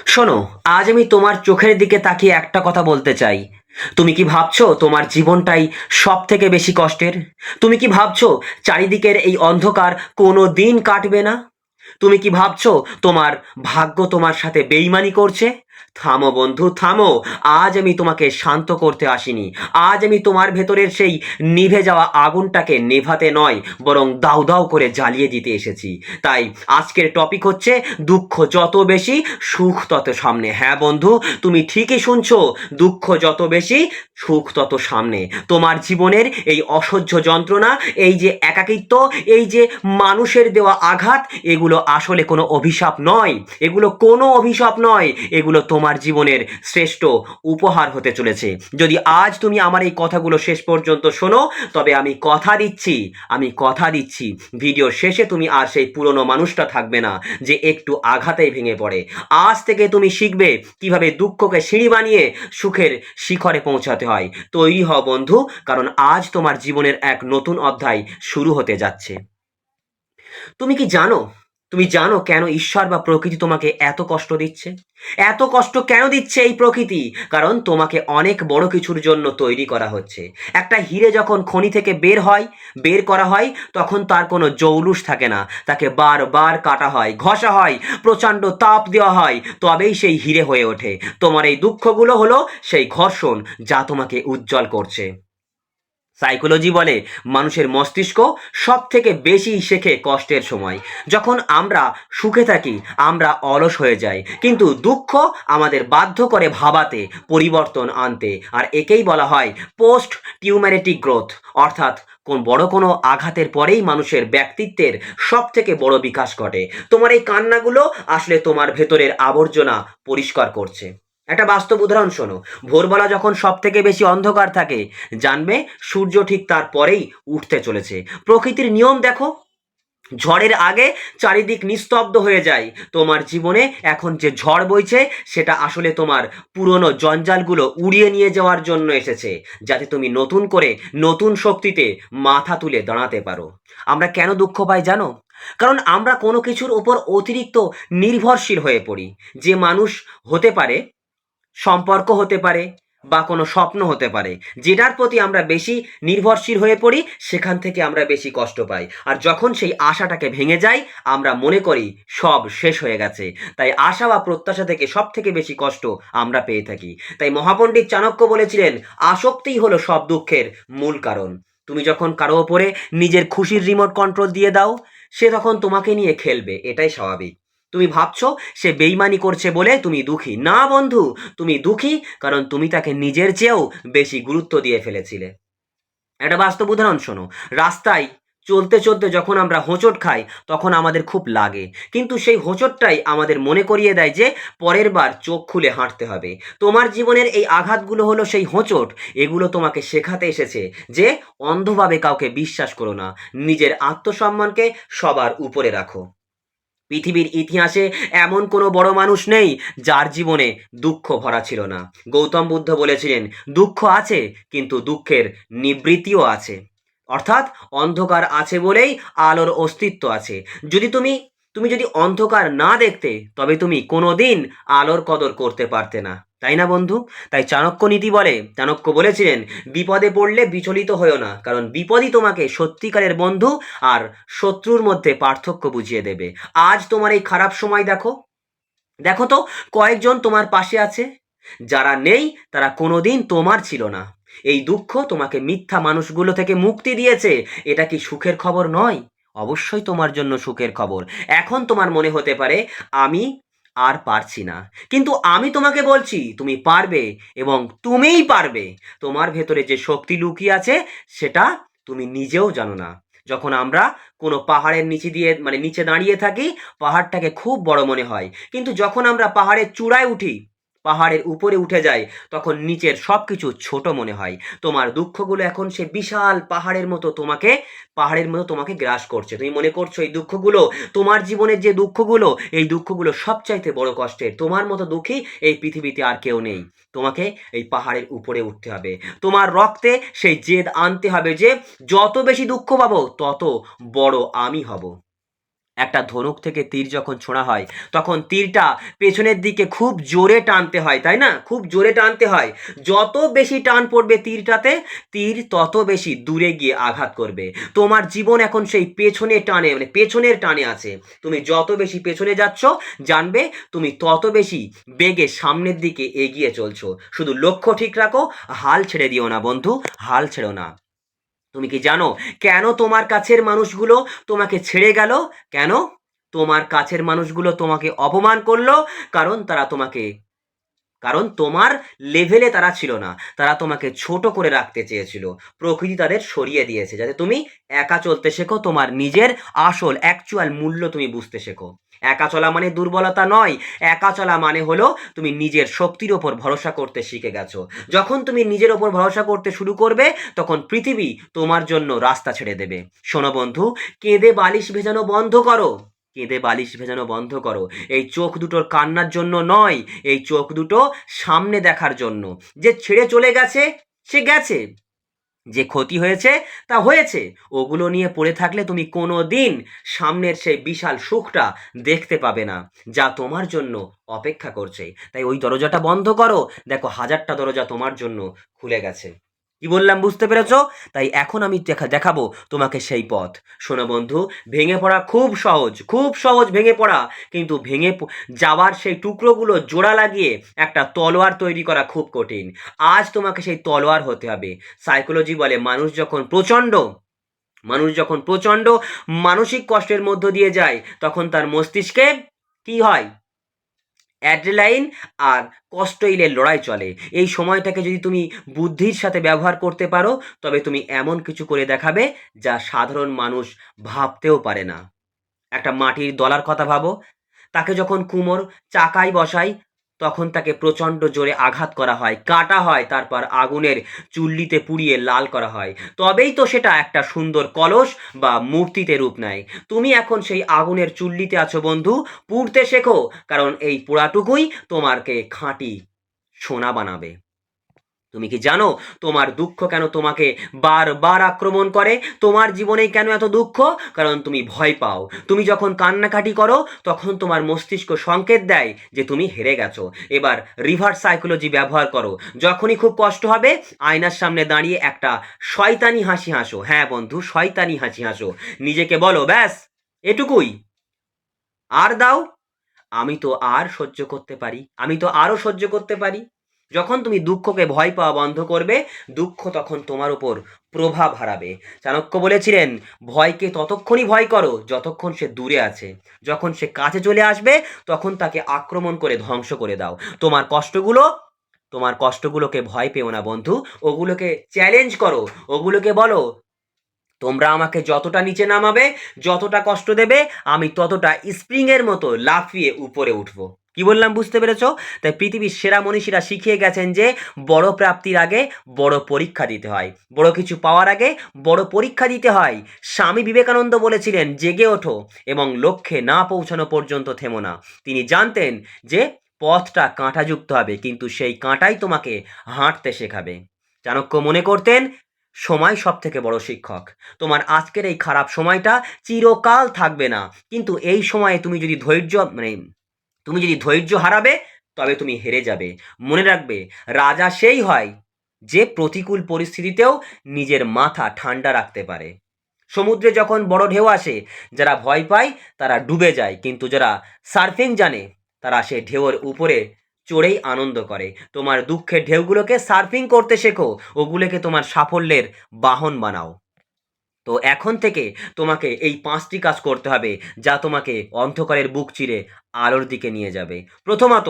শোনো, আজ আমি তোমার চোখের দিকে তাকিয়ে একটা কথা বলতে চাই। তুমি কি ভাবছো তোমার জীবনটাই সব থেকে বেশি কষ্টের? তুমি কি ভাবছো চারিদিকের এই অন্ধকার কোনো দিন কাটবে না? তুমি কি ভাবছো তোমার ভাগ্য তোমার সাথে বেইমানি করছে? থামো বন্ধু, থামো। আজ আমি তোমাকে শান্ত করতে আসিনি। আজ আমি তোমার ভেতরের সেই নিভে যাওয়া আগুনটাকে নেভাতে নয়, বরং দাউ দাউ করে জ্বালিয়ে দিতে এসেছি। তাই আজকের টপিক হচ্ছে দুঃখ যত বেশি, সুখ তত সামনে। হ্যাঁ বন্ধু, তুমি ঠিকই শুনছো। দুঃখ যত বেশি, সুখ তত সামনে। তোমার জীবনের এই অসহ্য যন্ত্রণা, এই যে একাকিত্ব, এই যে মানুষের দেওয়া আঘাত, এগুলো আসলে কোনো অভিশাপ নয়। এগুলো কোনো অভিশাপ নয়, এগুলো তোমার জীবনের শ্রেষ্ঠ উপহার হতে চলেছে। যদি আজ তুমি আমার এই কথাগুলো শেষ পর্যন্ত শোনো, তবে আমি কথা দিচ্ছি ভিডিওর শেষে তুমি আর সেই পুরনো মানুষটা থাকবে না যে একটু আঘাতেই ভেঙে পড়ে। আজ থেকে তুমি শিখবে কিভাবে দুঃখকে সিঁড়ি বানিয়ে সুখের শিখরে পৌঁছাতে হয়। তৈরি হও বন্ধু, কারণ আজ তোমার জীবনের এক নতুন অধ্যায় শুরু হতে যাচ্ছে। তুমি কি জানো, তুমি জানো কেন ঈশ্বর বা প্রকৃতি তোমাকে এত কষ্ট দিচ্ছে? এত কষ্ট কেন দিচ্ছে এই প্রকৃতি? কারণ তোমাকে অনেক বড় কিছুর জন্য তৈরি করা হচ্ছে। একটা হিরে যখন খনি থেকে বের করা হয়, তখন তার কোনো জৌলুস থাকে না। তাকে বারবার কাটা হয়, ঘষা হয়, প্রচণ্ড তাপ দেওয়া হয়, তবেই সেই হিরে হয়ে ওঠে। তোমার এই দুঃখগুলো হলো সেই ঘর্ষণ যা তোমাকে উজ্জ্বল করছে। সাইকোলজি বলে মানুষের মস্তিষ্ক সব থেকে বেশি শেখে কষ্টের সময়। যখন আমরা সুখে থাকি আমরা অলস হয়ে যাই, কিন্তু দুঃখ আমাদের বাধ্য করে ভাবাতে, পরিবর্তন আনতে। আর একেই বলা হয় পোস্ট টিউম্যারেটিক গ্রোথ, অর্থাৎ কোনো আঘাতের পরেই মানুষের ব্যক্তিত্বের সব থেকে বড় বিকাশ ঘটে। তোমার এই কান্নাগুলো আসলে তোমার ভেতরের আবর্জনা পরিষ্কার করছে। একটা বাস্তব উদাহরণ শোনো। ভোরবেলা যখন সব থেকে বেশি অন্ধকার থাকে, জানবে সূর্য ঠিক তার পরেই উঠতে চলেছে। প্রকৃতির নিয়ম দেখো, ঝড়ের আগে চারিদিক নিস্তব্ধ হয়ে যায়। তোমার জীবনে এখন যে ঝড় বইছে, সেটা আসলে তোমার পুরনো জঞ্জালগুলো উড়িয়ে নিয়ে যাওয়ার জন্য এসেছে, যাতে তুমি নতুন করে নতুন শক্তিতে মাথা তুলে দাঁড়াতে পারো। আমরা কেন দুঃখ পাই জানো? কারণ আমরা কোনো কিছুর ওপর অতিরিক্ত নির্ভরশীল হয়ে পড়ি। যে মানুষ হতে পারে, সম্পর্ক হতে পারে, বা কোনো স্বপ্ন হতে পারে, যেটার প্রতি আমরা বেশি নির্ভরশীল হয়ে পড়ি, সেখান থেকে আমরা বেশি কষ্ট পাই। আর যখন সেই আশাটাকে ভেঙে যায়, আমরা মনে করি সব শেষ হয়ে গেছে। তাই আশা বা প্রত্যাশা থেকে সব থেকে বেশি কষ্ট আমরা পেয়ে থাকি। তাই মহাপণ্ডিত চাণক্য বলেছিলেন, আসক্তিই হলো সব দুঃখের মূল কারণ। তুমি যখন কারো ওপরে নিজের খুশির রিমোট কন্ট্রোল দিয়ে দাও, সে তখন তোমাকে নিয়ে খেলবে, এটাই স্বাভাবিক। তুমি ভাবছো সে বেইমানি করছে বলে তুমি দুঃখী। না বন্ধু, তুমি দুঃখী কারণ তুমি তাকে নিজের চেয়েও বেশি গুরুত্ব দিয়ে ফেলেছিলে। একটা বাস্তব উদাহরণ শোনো। রাস্তায় চলতে চলতে যখন আমরা হোঁচট খাই, তখন আমাদের খুব লাগে, কিন্তু সেই হোঁচটটাই আমাদের মনে করিয়ে দেয় যে পরের বার চোখ খুলে হাঁটতে হবে। তোমার জীবনের এই আঘাতগুলো হলো সেই হোঁচট। এগুলো তোমাকে শেখাতে এসেছে যে অন্ধভাবে কাউকে বিশ্বাস করো না, নিজের আত্মসম্মানকে সবার উপরে রাখো। পৃথিবীর ইতিহাসে এমন কোনো বড় মানুষ নেই যার জীবনে দুঃখ ভরা ছিল না। গৌতম বুদ্ধ বলেছিলেন, দুঃখ আছে, কিন্তু দুঃখের নিবৃত্তিও আছে। অর্থাৎ অন্ধকার আছে বলেই আলোর অস্তিত্ব আছে। যদি তুমি তুমি যদি অন্ধকার না দেখতে, তবে তুমি কোনোদিন আলোর কদর করতে পারতে না। তাই না বন্ধু? তাই চাণক্য বলেছিলেন, বিপদে পড়লে বিচলিত হয়েও না, কারণ বিপদই তোমাকে সত্যিকারের বন্ধু আর শত্রুর মধ্যে পার্থক্য বুঝিয়ে দেবে। আজ তোমার এই খারাপ সময় দেখো, দেখো তো কয়েকজন তোমার পাশে আছে। যারা নেই তারা কোনোদিন তোমার ছিল না। এই দুঃখ তোমাকে মিথ্যা মানুষগুলো থেকে মুক্তি দিয়েছে। এটা কি সুখের খবর নয়? অবশ্যই তোমার জন্য সুখের খবর। এখন তোমার মনে হতে পারে আমি আর পারছি না, কিন্তু আমি তোমাকে বলছি তুমি পারবে, এবং তুমিই পারবে। তোমার ভেতরে যে শক্তি লুকিয়ে আছে, সেটা তুমি নিজেও জানো না। যখন আমরা কোনো পাহাড়ের নিচে দাঁড়িয়ে থাকি, পাহাড়টাকে খুব বড় মনে হয়, কিন্তু যখন আমরা পাহাড়ের চূড়ায় উঠি, পাহাড়ের উপরে উঠে যাই, তখন নিচের সবকিছু ছোট মনে হয়। তোমার দুঃখগুলো এখন সে বিশাল পাহাড়ের মতো তোমাকে গ্রাস করছে। তুমি মনে করছো এই দুঃখগুলো, তোমার জীবনের যে দুঃখগুলো, এই দুঃখগুলো সবচাইতে বড় কষ্টের। তোমার মতো দুঃখী এই পৃথিবীতে আর কেউ নেই। তোমাকে এই পাহাড়ের উপরে উঠতে হবে। তোমার রক্তে সেই জেদ আনতে হবে যে যত বেশি দুঃখ পাবো, তত বড় আমি হব। একটা ধনুক থেকে তীর যখন ছোঁড়া হয় তখন তীরটা পেছনের দিকে খুব জোরে টানতে হয়, তাই না? খুব জোরে টানতে হয়। যত বেশি টান পড়বে তীরটাতে, তীর তত বেশি দূরে গিয়ে আঘাত করবে। তোমার জীবন এখন সেই পেছনে টানে, মানে পেছনের টানে আছে। তুমি যত বেশি পেছনে যাচ্ছ, জানবে তুমি তত বেশি বেগে সামনের দিকে এগিয়ে চলছো। শুধু লক্ষ্য ঠিক রাখো, হাল ছেড়ে দিও না বন্ধু, হাল ছেড়ো না। তুমি কি জানো কেন তোমার কাছের মানুষগুলো তোমাকে ছেড়ে গেল? কেন? তোমার কাছের মানুষগুলো তোমাকে অপমান করলো, কারণ তারা তোমাকে কারণ তোমার লেভেলে তারা ছিল না। তারা তোমাকে ছোট করে রাখতে চেয়েছিল। প্রকৃতি তাদের সরিয়ে দিয়েছে যাতে তুমি একা চলতে শেখো, তোমার নিজের আসল অ্যাকচুয়াল মূল্য তুমি বুঝতে শেখো। একা চলা মানে দুর্বলতা নয়। একা চলা মানে হলো তুমি নিজের শক্তির ওপর ভরসা করতে শিখে গেছো। যখন তুমি নিজের ওপর ভরসা করতে শুরু করবে, তখন পৃথিবী তোমার জন্য রাস্তা ছেড়ে দেবে। শোনো বন্ধু, কেঁদে বালিশ ভেজানো বন্ধ করো। কেঁদে বালিশ ভেজানো বন্ধ করো। এই চোখ দুটোর কান্নার জন্য নয়, এই চোখ দুটো সামনে দেখার জন্য। যে ছেড়ে চলে গেছে সে গেছে, যে ক্ষতি হয়েছে তা হয়েছে। ওগুলো নিয়ে পড়ে থাকলে তুমি কোনো দিন সামনের সেই বিশাল সুখটা দেখতে পাবে না, যা তোমার জন্য অপেক্ষা করছে। তাই ওই দরজাটা বন্ধ করো। দেখো, হাজারটা দরজা তোমার জন্য খুলে গেছে। কি বললাম বুঝতে পেরেছো? তাই এখন আমি দেখাবো তোমাকে সেই পথ। শোনো বন্ধু, ভেঙে পড়া খুব সহজ, খুব সহজ ভেঙে পড়া। কিন্তু যাওয়ার সেই টুকরোগুলো জোড়া লাগিয়ে একটা তলোয়ার তৈরি করা খুব কঠিন। আজ তোমাকে সেই তলোয়ার হতে হবে। সাইকোলজি বলে মানুষ যখন প্রচণ্ড মানসিক কষ্টের মধ্য দিয়ে যায়, তখন তার মস্তিষ্কে কি হয়? অ্যাড্রেনালাইন আর কর্টিসলের লড়াই চলে। এই সময়টাকে যদি তুমি বুদ্ধির সাথে ব্যবহার করতে পারো, তবে তুমি এমন কিছু করে দেখাবে যা সাধারণ মানুষ ভাবতেও পারে না। একটা মাটির দলার কথা ভাবো। তাকে যখন কুমোর চাকায় বসায়, তখন তাকে প্রচণ্ড জোরে আঘাত করা হয়, কাটা হয়, তারপর আগুনের চুল্লিতে পুড়িয়ে লাল করা হয়। তবেই তো সেটা একটা সুন্দর কলস বা মূর্তিতে রূপ নেয়। তুমি এখন সেই আগুনের চুল্লিতে আছো বন্ধু। পুড়তে শেখো, কারণ এই পোড়াটুকুই তোমাকে খাঁটি সোনা বানাবে। তুমি কি জানো তোমার দুঃখ কেন তোমাকে বারবার আক্রমণ করে? তোমার জীবনে কেন এত দুঃখ? কারণ তুমি ভয় পাও। তুমি যখন কান্নাকাটি করো, তখন তোমার মস্তিষ্ক সংকেত দেয় যে তুমি হেরে গেছো। এবার রিভার্স সাইকোলজি ব্যবহার করো। যখনই খুব কষ্ট হবে, আয়নার সামনে দাঁড়িয়ে একটা শয়তানি হাসি হাসো। হ্যাঁ বন্ধু, শয়তানি হাসি হাসো। নিজেকে বলো, ব্যাস এটুকুই, আর দাও। আমি তো আর সহ্য করতে পারি, আমি তো আরও সহ্য করতে পারি। যখন তুমি দুঃখকে ভয় পাওয়া বন্ধ করবে, দুঃখ তখন তোমার উপর প্রভাব হারাবে। চাণক্য বলেছিলেন, ভয়কে ততক্ষণই ভয় করো যতক্ষণ সে দূরে আছে। যখন সে কাছে চলে আসবে, তখন তাকে আক্রমণ করে ধ্বংস করে দাও। তোমার কষ্টগুলোকে ভয় পেও না বন্ধু, ওগুলোকে চ্যালেঞ্জ করো। ওগুলোকে বলো, তোমরা আমাকে যতটা নিচে নামাবে, যতটা কষ্ট দেবে, আমি ততটা স্প্রিংয়ের মতো লাফিয়ে উপরে উঠবো। কি বললাম বুঝতে পেরেছো? তাই পৃথিবীর সেরা মনীষীরা শিখিয়ে গেছেন যে বড় প্রাপ্তির আগে বড় পরীক্ষা দিতে হয়, বড় কিছু পাওয়ার আগে বড় পরীক্ষা দিতে হয়। স্বামী বিবেকানন্দ বলেছিলেন, জেগে ওঠো এবং লক্ষ্যে না পৌঁছানো পর্যন্ত থেমো না। তিনি জানতেন যে পথটা কাঁটাযুক্ত হবে, কিন্তু সেই কাঁটাই তোমাকে হাঁটতে শেখাবে। চাণক্য মনে করতেন, সময় সব থেকে বড় শিক্ষক। তোমার আজকের এই খারাপ সময়টা চিরকাল থাকবে না, কিন্তু এই সময়ে তুমি যদি ধৈর্য হারাবে, তবে তুমি হেরে যাবে। মনে রাখবে, রাজা সেই হয় যে প্রতিকূল পরিস্থিতিতেও নিজের মাথা ঠান্ডা রাখতে পারে। সমুদ্রে যখন বড় ঢেউ আসে, যারা ভয় পায় তারা ডুবে যায়, কিন্তু যারা সার্ফিং জানে তারা সে ঢেউয়ের উপরে চড়েই আনন্দ করে। তোমার দুঃখের ঢেউগুলোকে সার্ফিং করতে শেখো, ওগুলোকে তোমার সাফল্যের বাহন বানাও। তো এখন থেকে তোমাকে এই ৫টি কাজ করতে হবে, যা তোমাকে অন্ধকারের বুক চিরে আলোর দিকে নিয়ে যাবে। প্রথমত,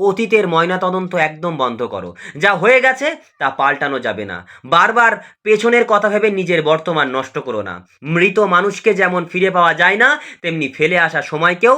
অতীতের ময়নাতদন্ত একদম বন্ধ করো। যা হয়ে গেছে তা পাল্টানো যাবে না। বারবার পেছনের কথা ভেবে নিজের বর্তমান নষ্ট করো না। মৃত মানুষকে যেমন ফিরে পাওয়া যায় না, তেমনি ফেলে আসা সময়কেও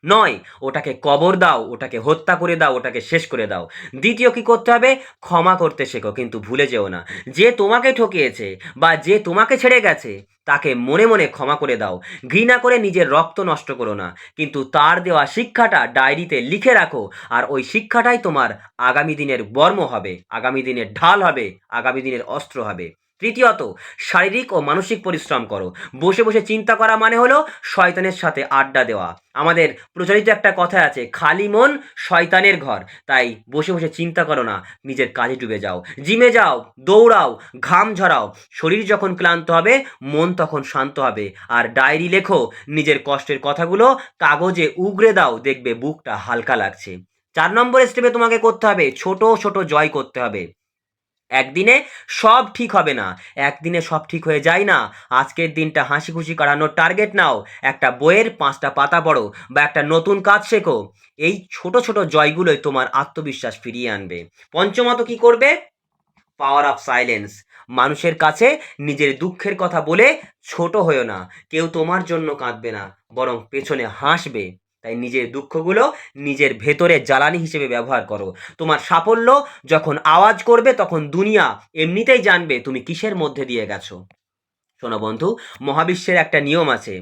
নয়। ওটাকে কবর দাও, ওটাকে হত্যা করে দাও, ওটাকে শেষ করে দাও। দ্বিতীয় কি করতে হবে? ক্ষমা করতে শেখো, কিন্তু ভুলে যেও না যে তোমাকে ঠকিয়েছে বা যে তোমাকে ছেড়ে গেছে, তাকে মনে মনে ক্ষমা করে দাও। ঘৃণা করে নিজের রক্ত নষ্ট করো না, কিন্তু তার দেওয়া শিক্ষাটা ডায়েরিতে লিখে রাখো। আর ওই শিক্ষাটাই তোমার আগামী দিনের বর্ম হবে, আগামী দিনের ঢাল হবে, আগামী দিনের অস্ত্র হবে। তৃতীয়ত, শারীরিক ও মানসিক পরিশ্রম করো। বসে বসে চিন্তা করা মানে হলো শয়তানের সাথে আড্ডা দেওয়া। আমাদের প্রচলিত একটা কথা আছে, খালি মন শয়তানের ঘর। তাই বসে বসে চিন্তা করো না, নিজের কাজে ডুবে যাও, জিমে যাও, দৌড়াও, ঘাম ঝরাও। শরীর যখন ক্লান্ত হবে, মন তখন শান্ত হবে। আর ডায়েরি লেখো, নিজের কষ্টের কথাগুলো কাগজে উগরে দাও, দেখবে বুকটা হালকা লাগছে। 4 নম্বর স্টেপে তোমাকে করতে হবে, ছোট ছোট জয় করতে হবে। একদিনে সব ঠিক হবে না, একদিনে সব ঠিক হয়ে যায় না। আজকের দিনটা হাসি খুশি কাটানোর টার্গেট নাও। একটা বইয়ের 5টা পাতা পড়ো বা একটা নতুন কাজ শেখো। এই ছোট ছোট জয়গুলোই তোমার আত্মবিশ্বাস ফিরিয়ে আনবে। পঞ্চমত কি করবে? Power of silence. মানুষের কাছে নিজের দুঃখের কথা বলে ছোট হয়েও না। কেউ তোমার জন্য কাঁদবে না, বরং পেছনে হাসবে। তাই নিজের দুঃখগুলো নিজের ভেতরে জ্বালানি হিসেবে ব্যবহার করো। তোমার সাফল্য যখন আওয়াজ করবে, তখন দুনিয়া এমনিতেই জানবে তুমি কিসের মধ্যে দিয়ে গেছো। শোনো বন্ধু, মহাবিশ্বের একটা নিয়ম আছে,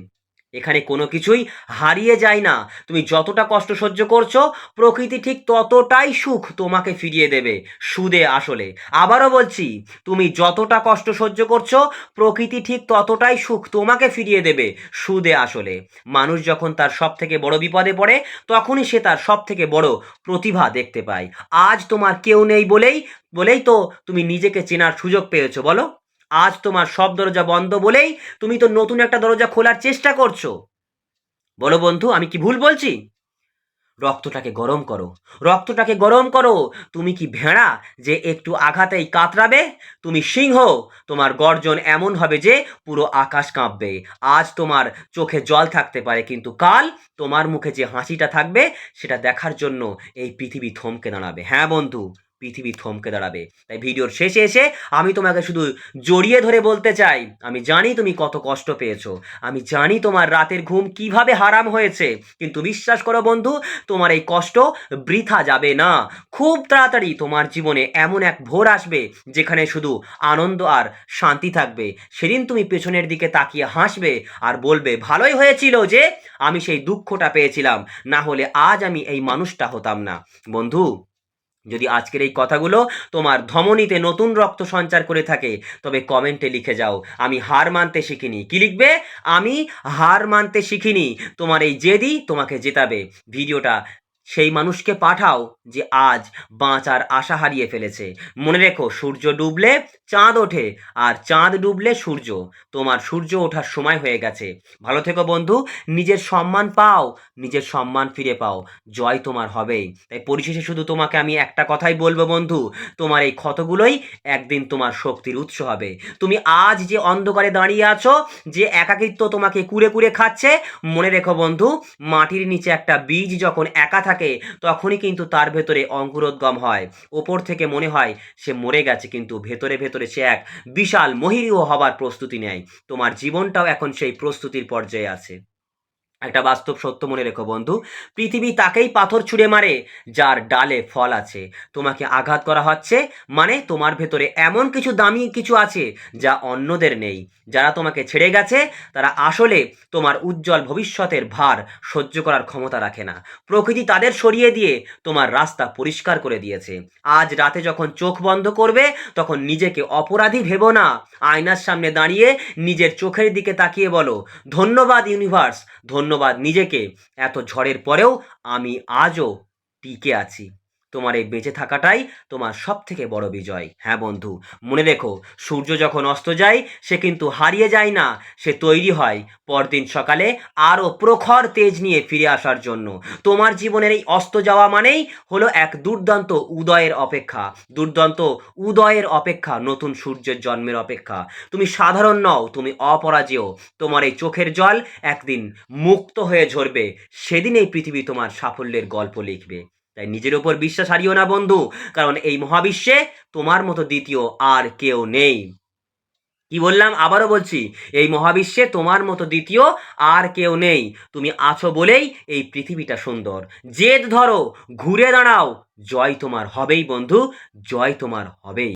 এখানে কোনো কিছুই হারিয়ে যায় না। তুমি যতটা কষ্ট সহ্য করছো, প্রকৃতি ঠিক ততটাই সুখ তোমাকে ফিরিয়ে দেবে, সুদে আসলে। আবারও বলছি, তুমি যতটা কষ্ট সহ্য করছো, প্রকৃতি ঠিক ততটাই সুখ তোমাকে ফিরিয়ে দেবে, সুদে আসলে। মানুষ যখন তার সব থেকে বড় বিপদে পড়ে, তখনই সে তার সব থেকে বড় প্রতিভা দেখতে পায়। আজ তোমার কেউ নেই বলেই বলেই তো তুমি নিজেকে চেনার সুযোগ পেয়েছো, বলো। আজ তোমার সব দরজা বন্ধ বলেই তুমি তো নতুন একটা দরজা খোলার চেষ্টা করছো। বলো বন্ধু, আমি কি ভুল বলছি? রক্তটাকে গরম করো, রক্তটাকে গরম করো। তুমি কি ভেড়া যে একটু আঘাতেই কাতরাবে? তুমি সিংহ, তোমার গর্জন এমন হবে যে পুরো আকাশ কাঁপবে। আজ তোমার চোখে জল থাকতে পারে, কিন্তু কাল তোমার মুখে যে হাসিটা থাকবে, সেটা দেখার জন্য এই পৃথিবী থমকে দাঁড়াবে। হ্যাঁ বন্ধু, পৃথিবী থমকে দাঁড়াবে। তাই ভিডিওর শেষে এসে আমি তোমাকে শুধু জড়িয়ে ধরে বলতে চাই, আমি জানি তুমি কত কষ্ট পেয়েছো, আমি জানি তোমার রাতের ঘুম কিভাবে হারাম হয়েছে, কিন্তু বিশ্বাস করো বন্ধু, তোমার এই কষ্ট বৃথা যাবে না। খুব তাড়াতাড়ি তোমার জীবনে এমন এক ভোর আসবে, যেখানে শুধু আনন্দ আর শান্তি থাকবে। সেদিন তুমি পেছনের দিকে তাকিয়ে হাসবে আর বলবে, ভালোই হয়েছিল যে আমি সেই দুঃখটা পেয়েছিলাম, না হলে আজ আমি এই মানুষটা হতাম না। বন্ধু, যদি আজকের এই কথাগুলো তোমার ধমনীতে নতুন রক্ত সঞ্চার করে থাকে, তবে কমেন্টে লিখে যাও, আমি হার মানতে শিখিনি। কি লিখবে? আমি হার মানতে শিখিনি। তোমার এই জেদই তোমাকে জেতাবে। ভিডিওটা সেই মানুষকে পাঠাও যে আজ বাঁচার আশা হারিয়ে ফেলেছে। মনে রেখো, সূর্য ডুবলে চাঁদ ওঠে, আর চাঁদ ডুবলে সূর্য। তোমার সূর্য ওঠার সময় হয়ে গেছে। ভালো থেকো বন্ধু, নিজের সম্মান পাও, নিজের সম্মান ফিরে পাও। জয় তোমার হবেই। তাই পরিশেষে শুধু তোমাকে আমি একটা কথাই বলবো বন্ধু, তোমার এই ক্ষতগুলোই একদিন তোমার শক্তির উৎস হবে। তুমি আজ যে অন্ধকারে দাঁড়িয়ে আছো, যে একাকিত্ব তোমাকে কুরে কুরে খাচ্ছে, মনে রেখো বন্ধু, মাটির নিচে একটা বীজ যখন একা থাকে, তখনই কিন্তু তার ভেতরে অঙ্কুরোদ্গম হয়। ওপর থেকে মনে হয় সে মরে গেছে, কিন্তু ভেতরে ভেতরে সে এক বিশাল মহীরুহ হবার প্রস্তুতি নেয়। তোমার জীবনটাও এখন সেই প্রস্তুতির পর্যায়ে আছে। একটা বাস্তব সত্য মনে রেখো বন্ধু, পৃথিবী তাকেই পাথর ছুঁড়ে মারে যার ডালে ফল আছে। তোমাকে আঘাত করা হচ্ছে মানে তোমার ভেতরে এমন কিছু দামি কিছু আছে যা অন্যদের নেই। যারা তোমাকে ছেড়ে গেছে, তারা আসলে তোমার উজ্জ্বল ভবিষ্যতের ভার সহ্য করার ক্ষমতা রাখে না। প্রকৃতি তাদের সরিয়ে দিয়ে তোমার রাস্তা পরিষ্কার করে দিয়েছে। আজ রাতে যখন চোখ বন্ধ করবে, তখন নিজেকে অপরাধী ভেবো না। আয়নার সামনে দাঁড়িয়ে নিজের চোখের দিকে তাকিয়ে বলো, ধন্যবাদ ইউনিভার্স, ধন্যবাদ নিজেকে, এত ঝড়ের পরেও আমি আজও টিকে আছি। তোমার এই বেঁচে থাকাটাই তোমার সব থেকে বড় বিজয়। হ্যাঁ বন্ধু, মনে রেখো, সূর্য যখন অস্ত যায়, সে কিন্তু হারিয়ে যায় না, সে তৈরি হয় পরদিন সকালে আরও প্রখর তেজ নিয়ে ফিরে আসার জন্য। তোমার জীবনের এই অস্ত যাওয়া মানেই হলো এক দুর্দান্ত উদয়ের অপেক্ষা, দুর্দান্ত উদয়ের অপেক্ষা, নতুন সূর্যের জন্মের অপেক্ষা। তুমি সাধারণ নও, তুমি অপরাজেয়। তোমার এই চোখের জল একদিন মুক্ত হয়ে ঝরবে, সেদিন এই পৃথিবী তোমার সাফল্যের গল্প লিখবে। তাই নিজের ওপর বিশ্বাস হারিও না বন্ধু, কারণ এই মহাবিশ্বে তোমার মতো দ্বিতীয় আর কেউ নেই। কি বললাম? আবারও বলছি, এই মহাবিশ্বে তোমার মতো দ্বিতীয় আর কেউ নেই। তুমি আছো বলেই এই পৃথিবীটা সুন্দর। জেদ ধরো, ঘুরে দাঁড়াও, জয় তোমার হবেই বন্ধু, জয় তোমার হবেই।